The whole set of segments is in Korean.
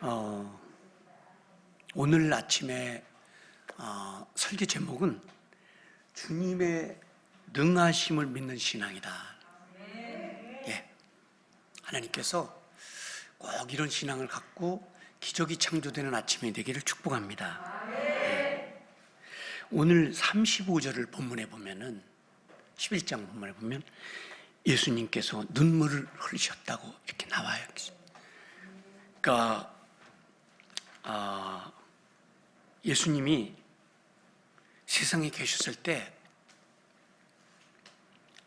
어, 오늘 아침에 설교 제목은 주님의 능하심을 믿는 신앙이다. 예, 하나님께서 꼭 이런 신앙을 갖고 기적이 창조되는 아침이 되기를 축복합니다. 예. 오늘 35절을 본문에 보면은 11장 본문에 보면 예수님께서 눈물을 흘리셨다고 이렇게 나와요. 그러니까 예수님이 세상에 계셨을 때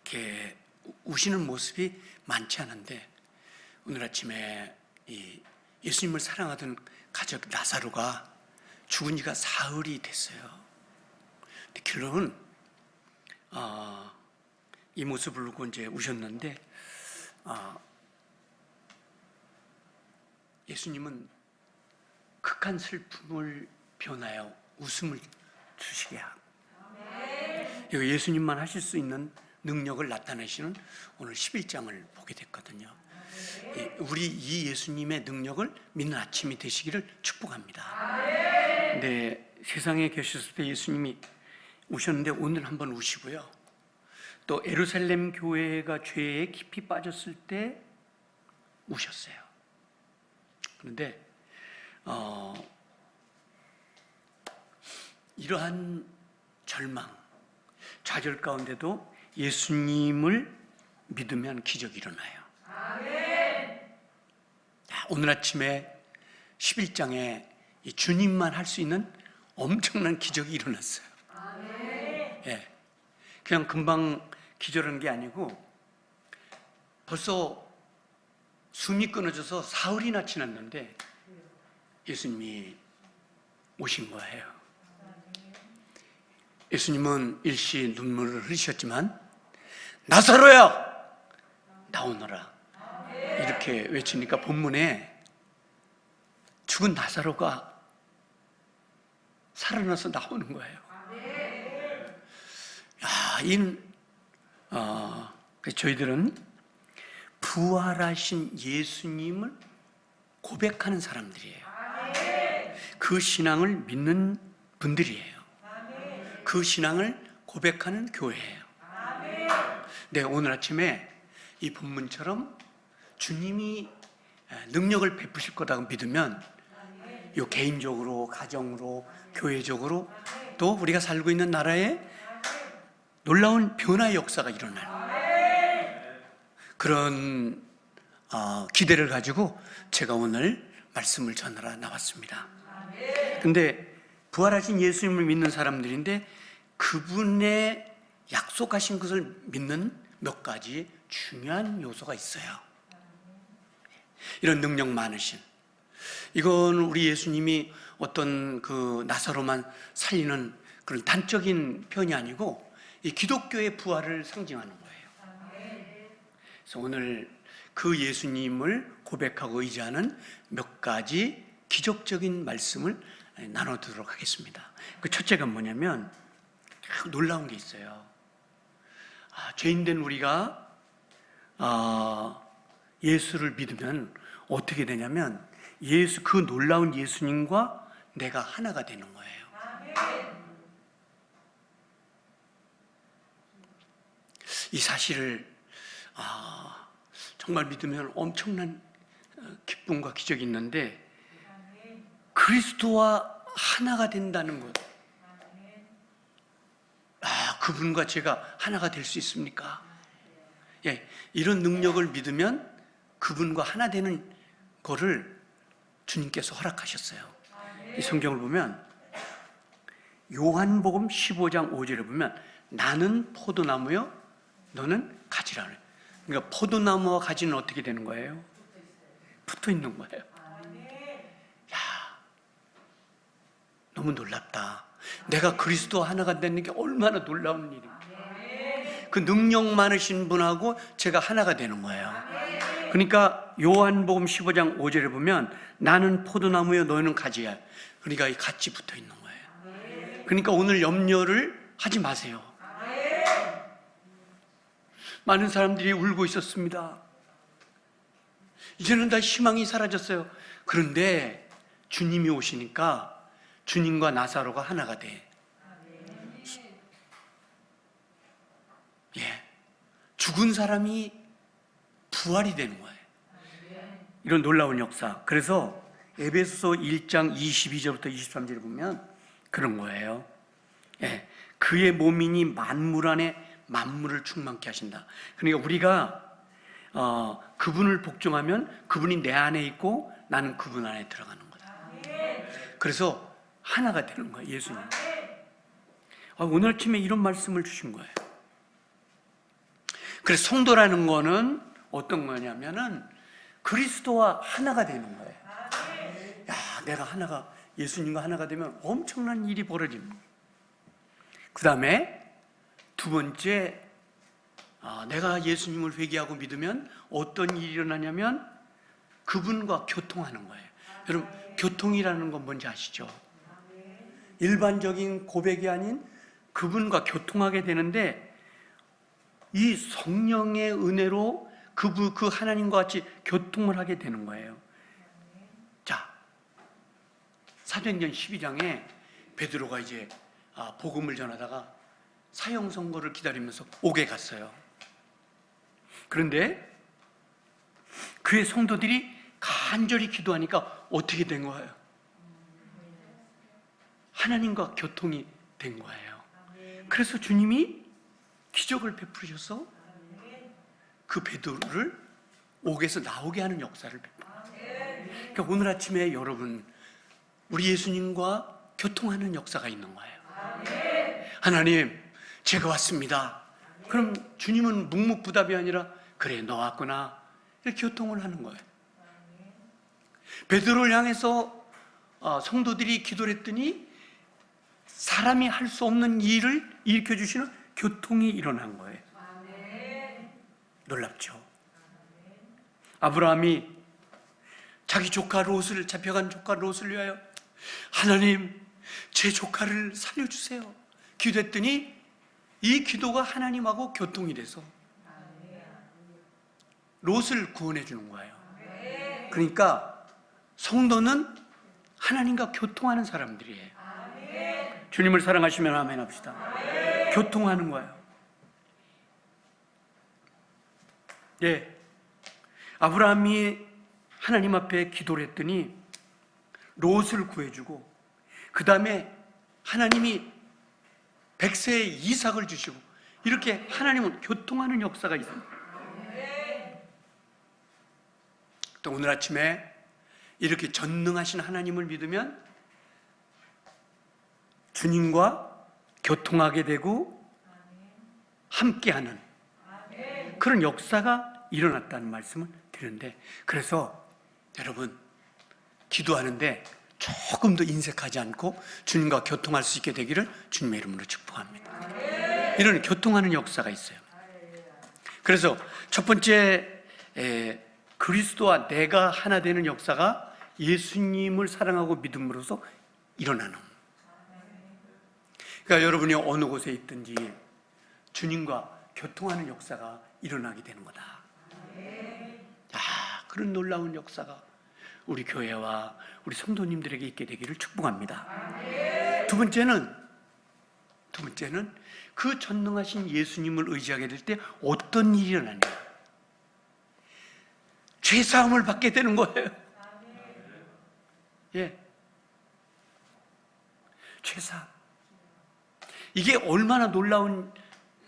이렇게 우시는 모습이 많지 않은데 오늘 아침에 이 예수님을 사랑하던 가족 나사로가 죽은 지가 사흘이 됐어요. 근데 결론은 이 모습을 보고 이제 우셨는데 예수님은 극한 슬픔을 변하여 웃음을 주시게 하고 예수님만 하실 수 있는 능력을 나타내시는 오늘 11장을 보게 됐거든요. 우리 이 예수님의 능력을 믿는 아침이 되시기를 축복합니다. 네, 세상에 계셨을 때 예수님이 우셨는데 오늘 한번 우시고요. 또 예루살렘 교회가 죄에 깊이 빠졌을 때 우셨어요. 그런데 이러한 절망, 좌절 가운데도 예수님을 믿으면 기적이 일어나요. 아멘. 오늘 아침에 11장에 이 주님만 할 수 있는 엄청난 기적이 일어났어요. 아멘. 예, 그냥 금방 기절한 게 아니고 벌써 숨이 끊어져서 사흘이나 지났는데 예수님이 오신 거예요. 예수님은 일시 눈물을 흘리셨지만 나사로야 나오너라 이렇게 외치니까 본문에 죽은 나사로가 살아나서 나오는 거예요. 저희들은 부활하신 예수님을 고백하는 사람들이에요. 그 신앙을 믿는 분들이에요. 그 신앙을 고백하는 교회예요. 네, 오늘 아침에 이 본문처럼 주님이 능력을 베푸실 거라고 믿으면 요 개인적으로, 가정으로, 교회적으로 또 우리가 살고 있는 나라에 놀라운 변화의 역사가 일어나요. 그런 기대를 가지고 제가 오늘 말씀을 전하러 나왔습니다. 근데 부활하신 예수님을 믿는 사람들인데 그분의 약속하신 것을 믿는 몇 가지 중요한 요소가 있어요. 이런 능력 많으신, 이건 우리 예수님이 어떤 그 나사로만 살리는 그런 단적인 표현이 아니고 이 기독교의 부활을 상징하는 거예요. 그래서 오늘 그 예수님을 고백하고 의지하는 몇 가지 기적적인 말씀을 나눠드리도록 하겠습니다. 그 첫째가 뭐냐면 놀라운 게 있어요. 죄인된 우리가 예수를 믿으면 어떻게 되냐면 그 놀라운 예수님과 내가 하나가 되는 거예요. 이 사실을 정말 믿으면 엄청난 기쁨과 기적이 있는데 그리스도와 하나가 된다는 것, 그분과 제가 하나가 될 수 있습니까? 예, 이런 능력을 믿으면 그분과 하나 되는 거를 주님께서 허락하셨어요. 이 성경을 보면 요한복음 15장 5절에 보면 나는 포도나무요 너는 가지라. 그러니까 포도나무와 가지는 어떻게 되는 거예요? 붙어 있는 거예요. 너무 놀랍다. 내가 그리스도와 하나가 되는 게 얼마나 놀라운 일입니까? 그 능력 많으신 분하고 제가 하나가 되는 거예요. 그러니까 요한복음 15장 5절에 보면 나는 포도나무요 너희는 가지야. 그러니까 같이 붙어 있는 거예요. 그러니까 오늘 염려를 하지 마세요. 많은 사람들이 울고 있었습니다. 이제는 다 희망이 사라졌어요. 그런데 주님이 오시니까 주님과 나사로가 하나가 돼. 예, 죽은 사람이 부활이 되는 거예요. 이런 놀라운 역사. 그래서 에베소서 1장 22절부터 23절을 보면 그런 거예요. 예, 그의 몸이니 만물 안에 만물을 충만케 하신다. 그러니까 우리가 그분을 복종하면 그분이 내 안에 있고 나는 그분 안에 들어가는 거다. 그래서 하나가 되는 거예요, 예수님. 오늘 아침에 이런 말씀을 주신 거예요. 그래서 성도라는 거는 어떤 거냐면은 그리스도와 하나가 되는 거예요. 야, 내가 하나가, 예수님과 하나가 되면 엄청난 일이 벌어집니다. 그 다음에 두 번째, 내가 예수님을 회개하고 믿으면 어떤 일이 일어나냐면 그분과 교통하는 거예요. 여러분, 교통이라는 건 뭔지 아시죠? 일반적인 고백이 아닌 그분과 교통하게 되는데, 이 성령의 은혜로 그 하나님과 같이 교통을 하게 되는 거예요. 자, 사도행전 12장에 베드로가 이제 복음을 전하다가 사형 선고를 기다리면서 옥에 갔어요. 그런데 그의 성도들이 간절히 기도하니까 어떻게 된 거예요? 하나님과 교통이 된 거예요. 그래서 주님이 기적을 베푸셔서 그 베드로를 옥에서 나오게 하는 역사를 베풀어요. 그러니까 오늘 아침에 여러분, 우리 예수님과 교통하는 역사가 있는 거예요. 하나님, 제가 왔습니다. 그럼 주님은 묵묵부답이 아니라 그래, 너 왔구나, 이렇게 교통을 하는 거예요. 베드로를 향해서 성도들이 기도를 했더니 사람이 할 수 없는 일을 일으켜주시는 교통이 일어난 거예요. 놀랍죠? 아브라함이 자기 조카 롯을, 잡혀간 조카 롯을 위하여 하나님, 제 조카를 살려주세요 기도했더니 이 기도가 하나님하고 교통이 돼서 롯을 구원해 주는 거예요. 그러니까 성도는 하나님과 교통하는 사람들이에요. 주님을 사랑하시면 아멘 합시다. 교통하는 거예요. 예, 아브라함이 하나님 앞에 기도를 했더니 롯을 구해주고, 그 다음에 하나님이 100세의 이삭을 주시고, 이렇게 하나님은 교통하는 역사가 있습니다. 또 오늘 아침에 이렇게 전능하신 하나님을 믿으면 주님과 교통하게 되고 함께하는 그런 역사가 일어났다는 말씀을 드리는데, 그래서 여러분, 기도하는데 조금 더 인색하지 않고 주님과 교통할 수 있게 되기를 주님의 이름으로 축복합니다. 이런 교통하는 역사가 있어요. 그래서 첫 번째, 그리스도와 내가 하나 되는 역사가 예수님을 사랑하고 믿음으로써 일어나는. 그러니까 여러분이 어느 곳에 있든지 주님과 교통하는 역사가 일어나게 되는 거다. 그런 놀라운 역사가 우리 교회와 우리 성도님들에게 있게 되기를 축복합니다. 두 번째는 그 전능하신 예수님을 의지하게 될 때 어떤 일이 일어나냐? 죄사함을 받게 되는 거예요. 예, 죄사함. 이게 얼마나 놀라운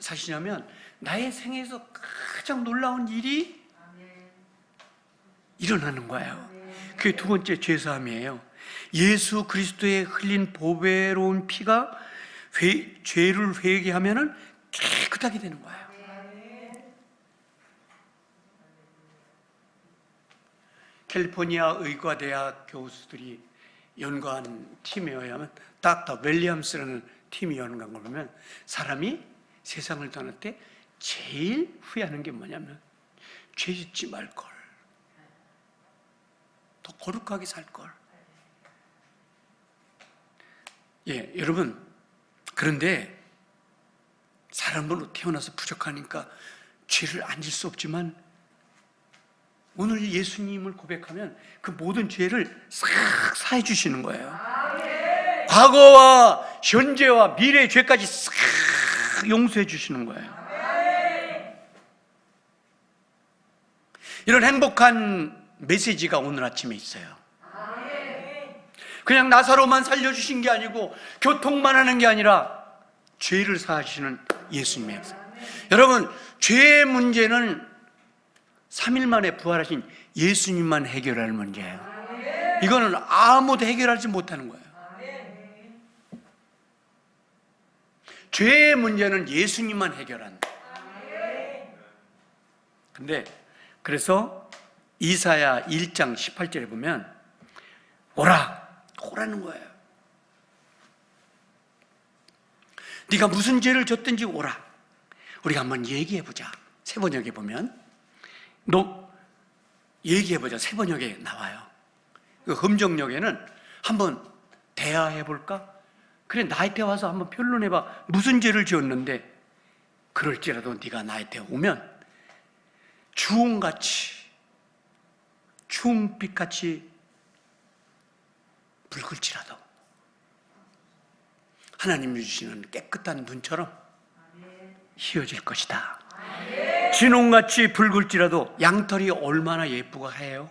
사실이냐면, 나의 생애에서 가장 놀라운 일이 일어나는 거예요. 그게 두 번째 죄사함이에요. 예수 그리스도의 흘린 보배로운 피가 죄를 회개하면은 깨끗하게 되는 거예요. 캘리포니아 의과대학 교수들이 연구한 팀에 의하면, 닥터 윌리엄스라는 팀이 연구한 걸 보면, 사람이 세상을 떠날 때 제일 후회하는 게 뭐냐면 죄 짓지 말걸, 더 거룩하게 살걸. 예, 여러분, 그런데 사람으로 태어나서 부족하니까 죄를 안 질 수 없지만 오늘 예수님을 고백하면 그 모든 죄를 싹 사해 주시는 거예요. 과거와 현재와 미래의 죄까지 싹 용서해 주시는 거예요. 이런 행복한 메시지가 오늘 아침에 있어요. 그냥 나사로만 살려주신 게 아니고 교통만 하는 게 아니라 죄를 사하시는 예수님의 역사. 여러분, 죄의 문제는 3일 만에 부활하신 예수님만 해결할 문제예요. 이거는 아무도 해결하지 못하는 거예요. 죄의 문제는 예수님만 해결한다. 근데 그래서 이사야 1장 18절에 보면 오라는 거예요. 네가 무슨 죄를 졌든지 오라. 우리가 한번 얘기해보자. 세번역에 보면 너 얘기해보자. 세번역에 나와요. 그 흠정역에는 한번 대화해볼까? 그래, 나한테 와서 한번 변론해봐. 무슨 죄를 지었는데 그럴지라도 네가 나한테 오면 주홍같이 주홍빛같이 붉을지라도 하나님이 주시는 깨끗한 눈처럼 휘어질 것이다. 진홍같이 붉을지라도 양털이 얼마나 예쁘고 해요?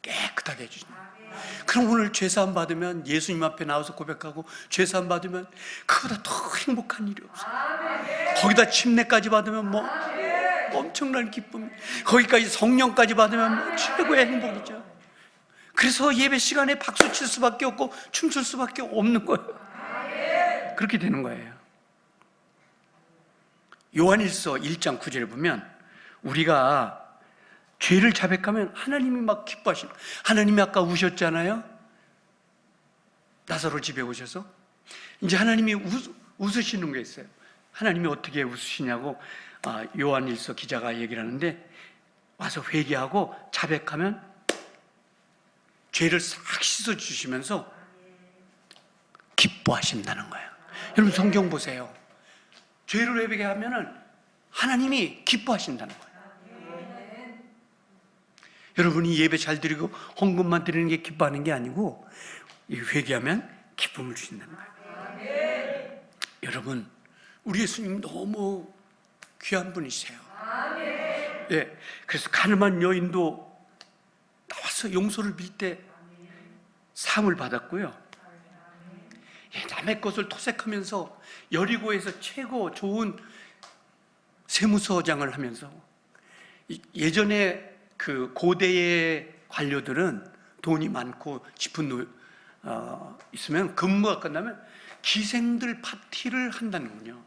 깨끗하게 해주신다. 그럼 오늘 죄사함 받으면 예수님 앞에 나와서 고백하고 죄사함 받으면 그보다 더 행복한 일이 없어요. 거기다 침례까지 받으면 뭐 엄청난 기쁨, 거기까지 성령까지 받으면 뭐 최고의 행복이죠. 그래서 예배 시간에 박수 칠 수밖에 없고 춤출 수밖에 없는 거예요. 그렇게 되는 거예요. 요한일서 1장 9절에 보면 우리가 죄를 자백하면 하나님이 막 기뻐하시는, 하나님이 아까 우셨잖아요. 나사로 집에 오셔서 이제 하나님이 웃으시는 게 있어요. 하나님이 어떻게 웃으시냐고 요한일서 기자가 얘기를 하는데, 와서 회개하고 자백하면 죄를 싹 씻어주시면서 기뻐하신다는 거예요. 여러분 성경 보세요. 죄를 회개하면 하나님이 기뻐하신다는 거예요. 여러분이 예배 잘 드리고 헌금만 드리는 게 기뻐하는 게 아니고 회개하면 기쁨을 주신다는 거예요. 여러분, 우리 예수님 너무 귀한 분이세요. 예, 그래서 가늠한 여인도 나와서 용서를 빌 때 상을 받았고요. 예, 남의 것을 토색하면서 여리고에서 최고 좋은 세무서장을 하면서, 예전에 그 고대의 관료들은 돈이 많고 짚은 있으면 근무가 끝나면 기생들 파티를 한다는군요.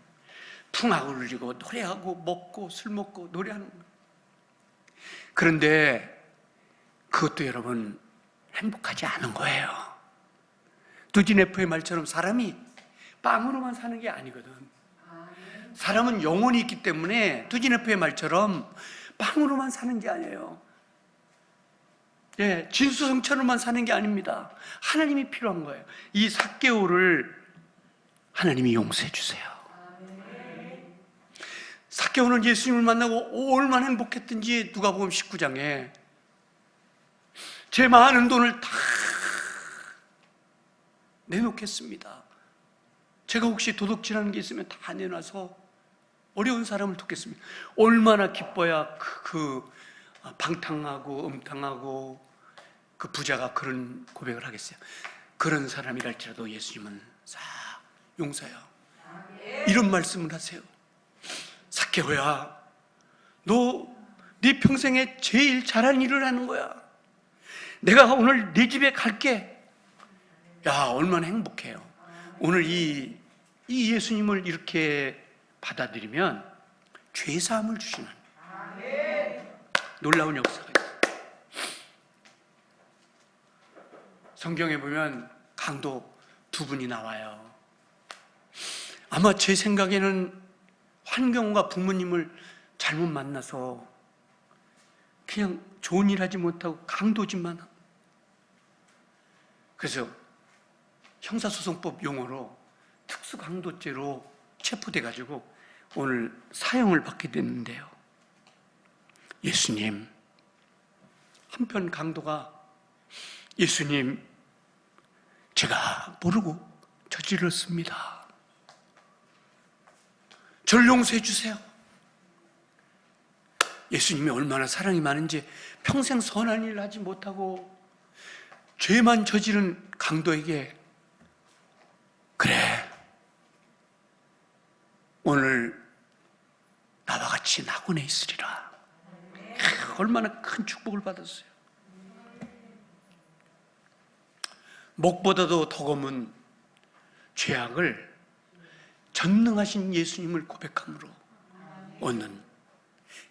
풍악을 울리고 노래하고 먹고 술 먹고 노래하는 거예요. 그런데 그것도 여러분 행복하지 않은 거예요. 두지네프의 말처럼 사람이 빵으로만 사는 게 아니거든. 사람은 영혼이 있기 때문에 두지네프의 말처럼 빵으로만 사는 게 아니에요. 예, 진수성찬으로만 사는 게 아닙니다. 하나님이 필요한 거예요. 이 삭개오를 하나님이 용서해 주세요. 삭개오는 예수님을 만나고 얼마나 행복했든지 누가복음 19장에 제 많은 돈을 다 내놓겠습니다. 제가 혹시 도둑질하는 게 있으면 다 내놔서 어려운 사람을 돕겠습니다. 얼마나 기뻐야 그 방탕하고 음탕하고 그 부자가 그런 고백을 하겠어요. 그런 사람이랄지라도 예수님은 싹 용서해요. 이런 말씀을 하세요. 삭개오야, 너 네 평생에 제일 잘한 일을 하는 거야. 내가 오늘 네 집에 갈게. 야, 얼마나 행복해요. 오늘 이 예수님을 이렇게 받아들이면 죄사함을 주시는 놀라운 역사가 있어요. 성경에 보면 강도 두 분이 나와요. 아마 제 생각에는 환경과 부모님을 잘못 만나서 그냥 좋은 일 하지 못하고 강도짓만 하고, 그래서 형사소송법 용어로 특수강도죄로 체포돼가지고 오늘 사형을 받게 됐는데요. 예수님, 한편 강도가 예수님, 제가 모르고 저질렀습니다. 저를 용서해 주세요. 예수님이 얼마나 사랑이 많은지 평생 선한 일을 하지 못하고 죄만 저지른 강도에게, 그래, 오늘 나와 같이 낙원에 있으리라. 얼마나 큰 축복을 받았어요. 목보다도 더 검은 죄악을 전능하신 예수님을 고백함으로 얻는,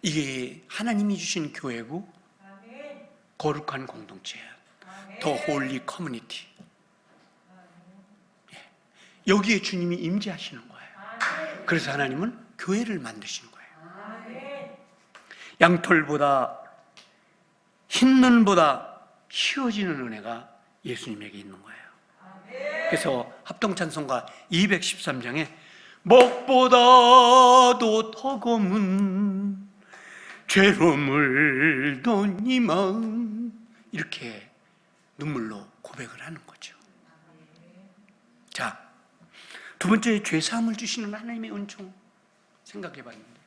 이게 하나님이 주신 교회고 거룩한 공동체야. 더 홀리 커뮤니티. 여기에 주님이 임재하시는 거예요. 그래서 하나님은 교회를 만드신 거예요. 양털보다 흰 눈보다 희어지는 은혜가 예수님에게 있는 거예요. 그래서 합동찬송가 213장에 목보다도 더 검은 죄로 물던 이 마음, 이렇게 눈물로 고백을 하는 거죠. 자, 두 번째, 죄사함을 주시는 하나님의 은총 생각해 봤는데,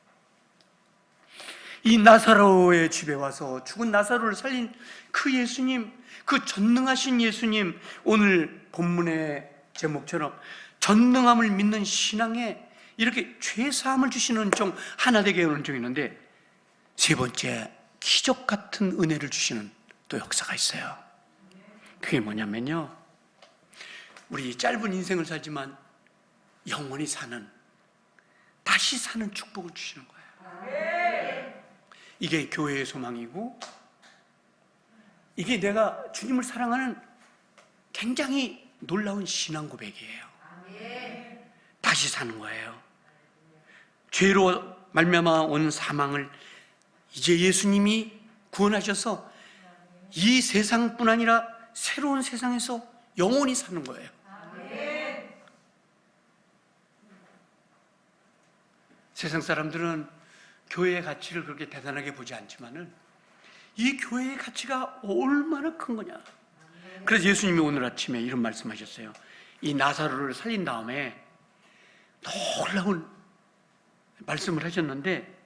이 나사로의 집에 와서 죽은 나사로를 살린 그 예수님, 그 전능하신 예수님, 오늘 본문의 제목처럼 전능함을 믿는 신앙에 이렇게 죄사함을 주시는 은총, 하나 되게 은총이 있는데, 세 번째, 기적 같은 은혜를 주시는 또 역사가 있어요. 그게 뭐냐면요, 우리 짧은 인생을 살지만 영원히 사는, 다시 사는 축복을 주시는 거예요. 이게 교회의 소망이고, 이게 내가 주님을 사랑하는 굉장히 놀라운 신앙 고백이에요. 다시 사는 거예요. 죄로 말미암아 온 사망을 이제 예수님이 구원하셔서 이 세상뿐 아니라 새로운 세상에서 영원히 사는 거예요. 세상 사람들은 교회의 가치를 그렇게 대단하게 보지 않지만은 이 교회의 가치가 얼마나 큰 거냐. 그래서 예수님이 오늘 아침에 이런 말씀하셨어요. 이 나사로를 살린 다음에 놀라운 말씀을 하셨는데,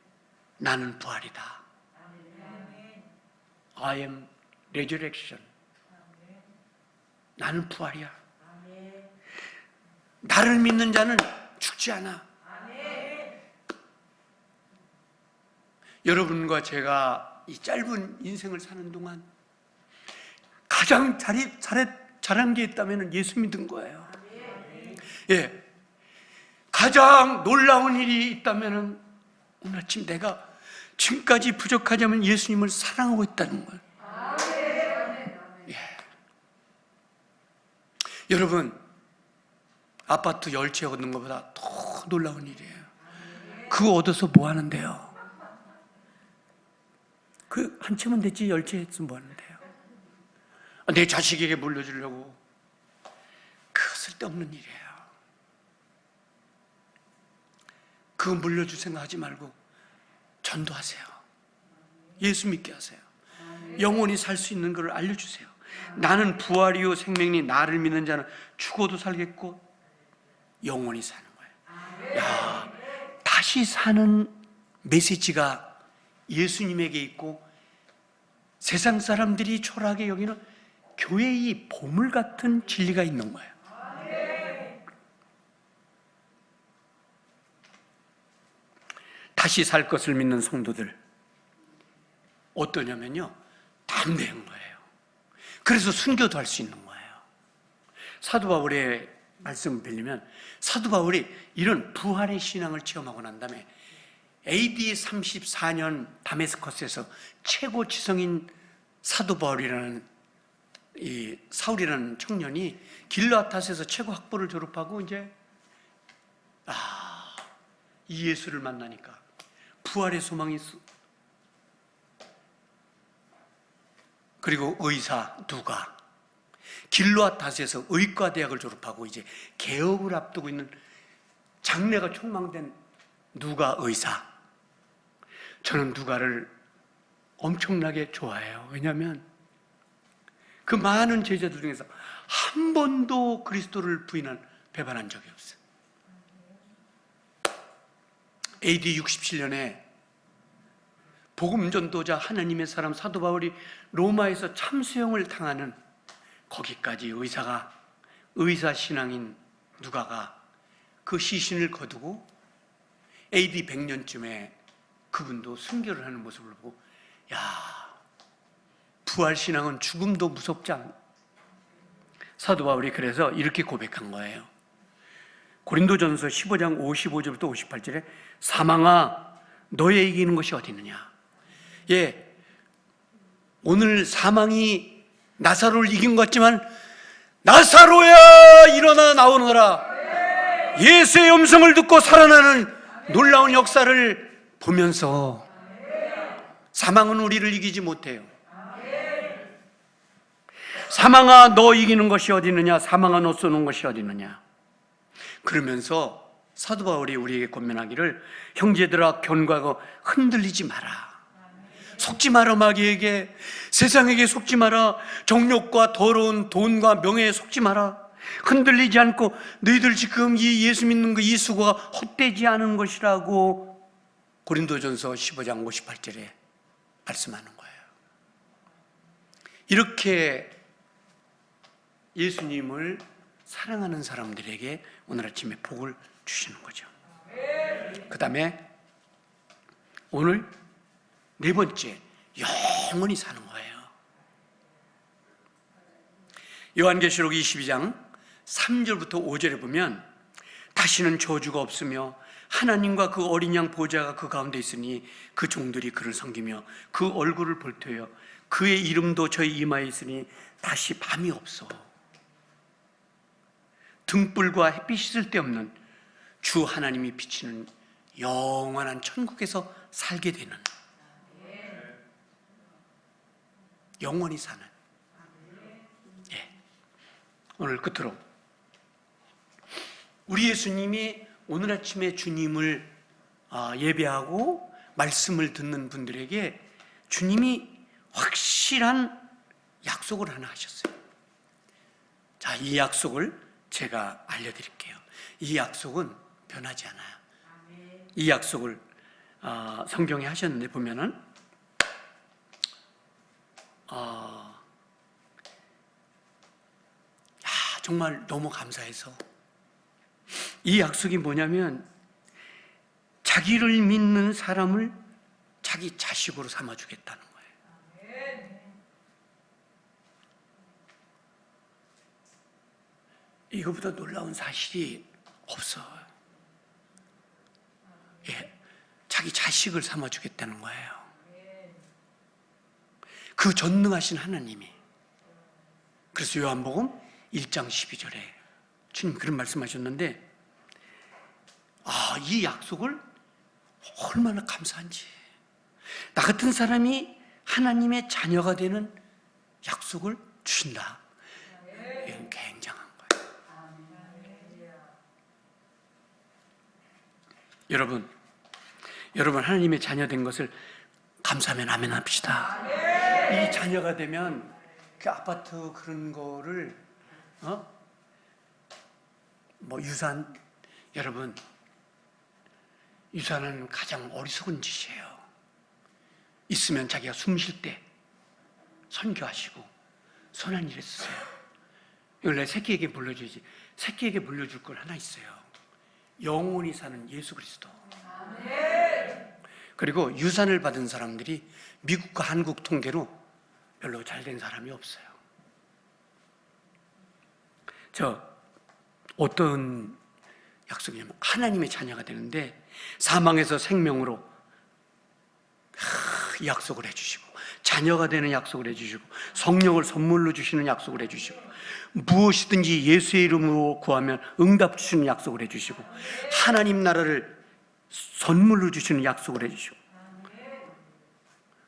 나는 부활이다. I am resurrection. 나는 부활이야. 나를 믿는 자는 죽지 않아. 여러분과 제가 이 짧은 인생을 사는 동안 가장 잘한 게 있다면 예수 믿은 거예요. 예, 가장 놀라운 일이 있다면 오늘 아침 내가 지금까지 부족하자면 예수님을 사랑하고 있다는 거예요. 예. 여러분, 아파트 10채 얻는 것보다 더 놀라운 일이에요. 그거 얻어서 뭐 하는데요? 그 한 채면 됐지 10채 했으면 뭐 하는데요? 내 자식에게 물려주려고. 그거 쓸데없는 일이에요. 그거 물려줄 생각하지 말고 전도하세요. 예수 믿게 하세요. 영원히 살 수 있는 것을 알려주세요. 나는 부활이요 생명이, 나를 믿는 자는 죽어도 살겠고 영원히 사는 거예요. 야, 다시 사는 메시지가 예수님에게 있고, 세상 사람들이 초라하게 여기는 교회의 보물 같은 진리가 있는 거예요. 다시 살 것을 믿는 성도들 어떠냐면요, 담대한 거예요. 그래서 순교도 할 수 있는 거예요. 사도 바울의 말씀을 빌리면, 사도 바울이 이런 부활의 신앙을 체험하고 난 다음에 AD 34년 다메스커스에서 최고 지성인 사도 바울이라는 이 사울이라는 청년이 길르앗에서 최고 학부를 졸업하고 이제 이 예수를 만나니까 부활의 소망이 있어. 그리고 의사 누가 길르앗에서 의과대학을 졸업하고 이제 개업을 앞두고 있는 장래가 촉망된 누가 의사. 저는 누가를 엄청나게 좋아해요. 왜냐하면 그 많은 제자들 중에서 한 번도 그리스도를 배반한 적이 없어요. AD 67년에 복음 전도자 하나님의 사람 사도 바울이 로마에서 참수형을 당하는, 거기까지 의사 신앙인 누가가 그 시신을 거두고 AD 100년쯤에 그분도 순교를 하는 모습을 보고, 야, 부활 신앙은 죽음도 무섭지 않아. 사도 바울이 그래서 이렇게 고백한 거예요. 고린도전서 15장 55절부터 58절에 사망아 너의 이기는 것이 어디 있느냐. 예, 오늘 사망이 나사로를 이긴 것 같지만 나사로야 일어나 나오너라, 예수의 음성을 듣고 살아나는 놀라운 역사를 보면서 사망은 우리를 이기지 못해요. 사망아 너 이기는 것이 어디 있느냐, 사망아 너 쏘는 것이 어디 있느냐. 그러면서 사도 바울이 우리에게 권면하기를, 형제들아 견고하고 흔들리지 마라. 속지 마라. 마귀에게, 세상에게 속지 마라. 정욕과 더러운 돈과 명예에 속지 마라. 흔들리지 않고 너희들 지금 이 예수 믿는 그 이 수고가 헛되지 않은 것이라고 고린도전서 15장 58절에 말씀하는 거예요. 이렇게 예수님을 사랑하는 사람들에게 오늘 아침에 복을 주시는 거죠. 그 다음에 오늘 네 번째, 영원히 사는 거예요. 요한계시록 22장 3절부터 5절에 보면 다시는 저주가 없으며 하나님과 그 어린 양 보좌가 그 가운데 있으니 그 종들이 그를 섬기며 그 얼굴을 볼 터여 그의 이름도 저희 이마에 있으니 다시 밤이 없어. 등불과 햇빛이 쓸데없는 주 하나님이 비치는 영원한 천국에서 살게 되는, 영원히 사는. 예. 오늘 끝으로 우리 예수님이 오늘 아침에 주님을 예배하고 말씀을 듣는 분들에게 주님이 확실한 약속을 하나 하셨어요. 자, 이 약속을 제가 알려드릴게요. 이 약속은 변하지 않아요. 이 약속을 성경에 하셨는데 보면은 정말 너무 감사해서, 이 약속이 뭐냐면 자기를 믿는 사람을 자기 자식으로 삼아주겠다는 거예요. 이거보다 놀라운 사실이 없어요. 예, 자기 자식을 삼아주겠다는 거예요. 그 전능하신 하나님이. 그래서 요한복음 1장 12절에 주님 그런 말씀하셨는데, 이 약속을 얼마나 감사한지. 나 같은 사람이 하나님의 자녀가 되는 약속을 주신다. 이건 굉장한 거예요. 여러분 하나님의 자녀 된 것을 감사하면 아멘 합시다. 이 자녀가 되면 그 아파트 그런 거를 유산, 여러분 유산은 가장 어리석은 짓이에요. 있으면 자기가 숨 쉴 때 선교하시고 선한 일에 쓰세요. 이걸 내 새끼에게 물려주지. 새끼에게 물려줄 걸 하나 있어요. 영원히 사는 예수 그리스도. 그리고 유산을 받은 사람들이 미국과 한국 통계로 별로 잘된 사람이 없어요. 어떤 약속이냐면 하나님의 자녀가 되는데 사망에서 생명으로 약속을 해주시고, 자녀가 되는 약속을 해주시고, 성령을 선물로 주시는 약속을 해주시고, 무엇이든지 예수의 이름으로 구하면 응답 주시는 약속을 해주시고, 하나님 나라를 선물로 주시는 약속을 해주시고.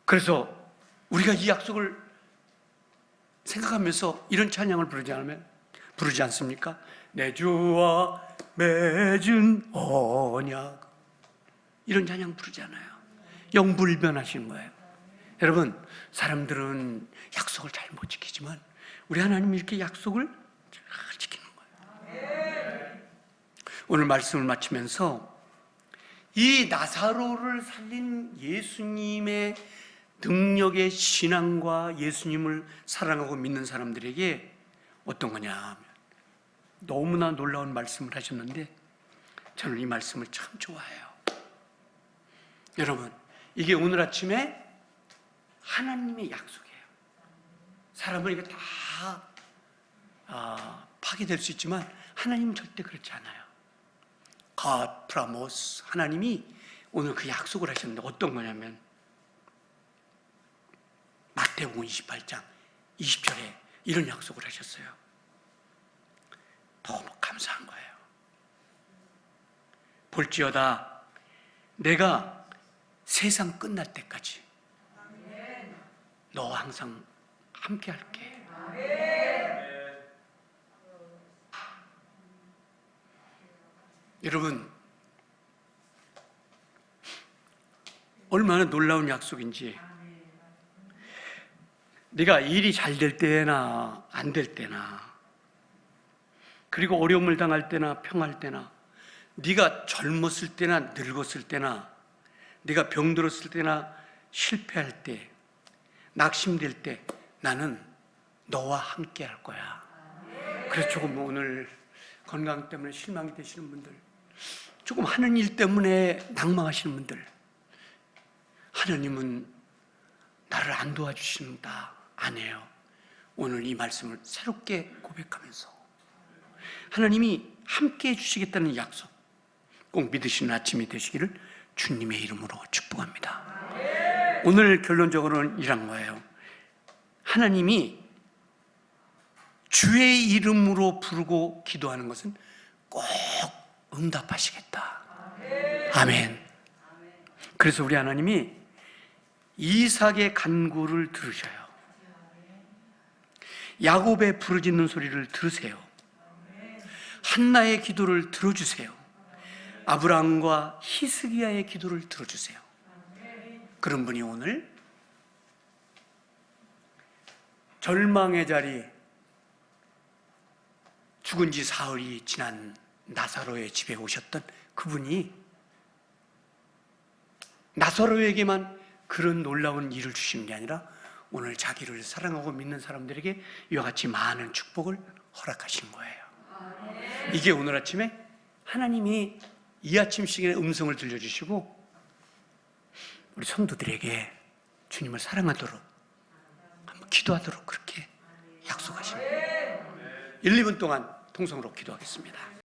그래서 우리가 이 약속을 생각하면서 이런 찬양을 부르지 않습니까? 내 주와 맺은 언약, 이런 찬양 부르잖아요. 영불변하시는 거예요. 여러분, 사람들은 약속을 잘 못 지키지만 우리 하나님이 이렇게 약속을 잘 지키는 거예요. 오늘 말씀을 마치면서 이 나사로를 살린 예수님의 능력의 신앙과 예수님을 사랑하고 믿는 사람들에게 어떤 거냐 하면 너무나 놀라운 말씀을 하셨는데 저는 이 말씀을 참 좋아해요. 여러분, 이게 오늘 아침에 하나님의 약속이에요. 사람은 이게 다 파괴될 수 있지만 하나님은 절대 그렇지 않아요. God promise, 하나님이 오늘 그 약속을 하셨는데 어떤 거냐면 마태복음 28장 20절에 이런 약속을 하셨어요. 너무 감사한 거예요. 볼지어다 내가 세상 끝날 때까지 너와 항상 함께 할게. 여러분, 얼마나 놀라운 약속인지. 네가 일이 잘 될 때나 안 될 때나, 그리고 어려움을 당할 때나 평할 때나, 네가 젊었을 때나 늙었을 때나, 네가 병들었을 때나 실패할 때, 낙심될 때 나는 너와 함께 할 거야. 그래서 조금 오늘 건강 때문에 실망이 되시는 분들, 조금 하는 일 때문에 낙망하시는 분들, 하나님은 나를 안 도와주신다, 안 해요. 오늘 이 말씀을 새롭게 고백하면서 하나님이 함께 해주시겠다는 약속 꼭 믿으시는 아침이 되시기를 주님의 이름으로 축복합니다. 오늘 결론적으로는 이런 거예요. 하나님이 주의 이름으로 부르고 기도하는 것은 꼭 응답하시겠다. 아멘. 그래서 우리 하나님이 이삭의 간구를 들으셔요. 야곱의 부르짖는 소리를 들으세요. 한나의 기도를 들어주세요. 아브라함과 히스기야의 기도를 들어주세요. 그런 분이 오늘 절망의 자리, 죽은 지 사흘이 지난 나사로의 집에 오셨던 그분이 나사로에게만 그런 놀라운 일을 주시는 게 아니라 오늘 자기를 사랑하고 믿는 사람들에게 이와 같이 많은 축복을 허락하신 거예요. 이게 오늘 아침에 하나님이 이 아침 시간에 음성을 들려주시고 우리 성도들에게 주님을 사랑하도록 한번 기도하도록 그렇게 약속하십니다. 1, 2분 동안 통성으로 기도하겠습니다.